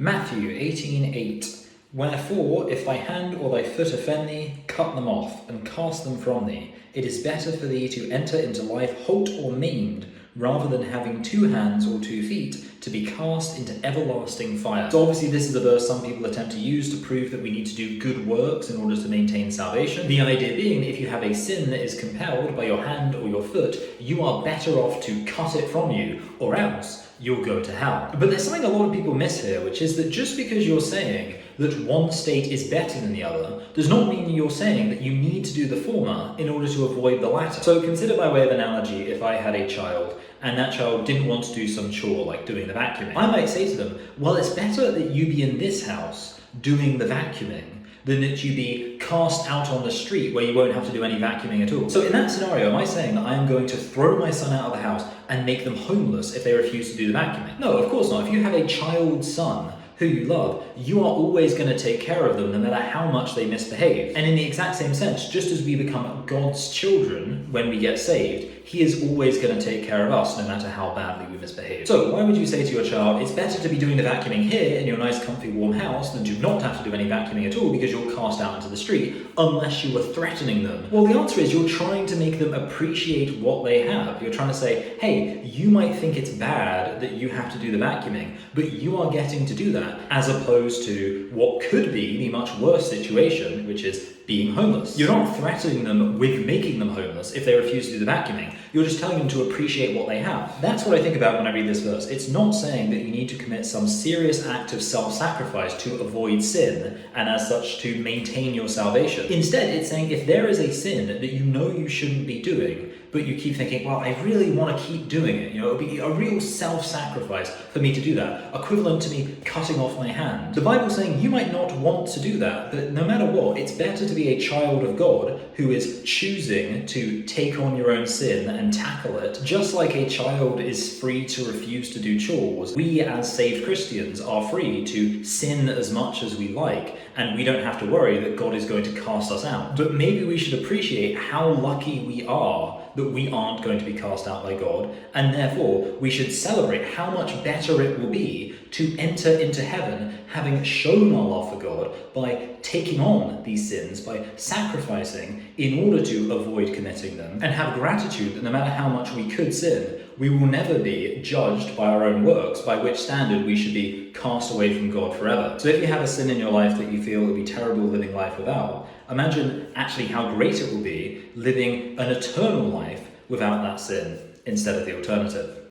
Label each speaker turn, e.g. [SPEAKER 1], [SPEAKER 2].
[SPEAKER 1] Matthew 18:8. Wherefore, if thy hand or thy foot offend thee, cut them off, and cast them from thee. It is better for thee to enter into life halt or maimed, rather than having 2 hands or 2 feet, to be cast into everlasting fire. So obviously this is a verse some people attempt to use to prove that we need to do good works in order to maintain salvation. The idea being, if you have a sin that is compelled by your hand or your foot, you are better off to cut it from you, or else you'll go to hell. But there's something a lot of people miss here, which is that just because you're saying that one state is better than the other does not mean you're saying that you need to do the former in order to avoid the latter. So consider, by way of analogy, if I had a child and that child didn't want to do some chore like doing the vacuuming, I might say to them, well, it's better that you be in this house doing the vacuuming than that you be cast out on the street where you won't have to do any vacuuming at all. So in that scenario, am I saying that I am going to throw my son out of the house and make them homeless if they refuse to do the vacuuming? No, of course not. If you have a child son who you love, you are always going to take care of them no matter how much they misbehave. And in the exact same sense, just as we become God's children when we get saved, He is always going to take care of us no matter how badly we misbehave. So why would you say to your child, it's better to be doing the vacuuming here in your nice comfy warm house than to not have to do any vacuuming at all because you're cast out into the street, unless you were threatening them? Well, the answer is you're trying to make them appreciate what they have. You're trying to say, hey, you might think it's bad that you have to do the vacuuming, but you are getting to do that, as opposed to what could be the much worse situation, which is being homeless. You're not threatening them with making them homeless if they refuse to do the vacuuming. You're just telling them to appreciate what they have. That's what I think about when I read this verse. It's not saying that you need to commit some serious act of self-sacrifice to avoid sin and as such to maintain your salvation. Instead, it's saying if there is a sin that you know you shouldn't be doing, but you keep thinking, well, I really want to keep doing it. It'll be a real self-sacrifice for me to do that, equivalent to me cutting off my hand. The Bible's saying you might not want to do that, but no matter what, it's better to be a child of God who is choosing to take on your own sin and tackle it. Just like a child is free to refuse to do chores, we as saved Christians are free to sin as much as we like, and we don't have to worry that God is going to cast us out. But maybe we should appreciate how lucky we are that we aren't going to be cast out by God, and therefore we should celebrate how much better it will be to enter into heaven having shown our love for God by taking on these sins, by sacrificing in order to avoid committing them, and have gratitude that no matter how much we could sin, we will never be judged by our own works, by which standard we should be cast away from God forever. So if you have a sin in your life that you feel would be terrible living life without, imagine actually how great it will be living an eternal life without that sin instead of the alternative.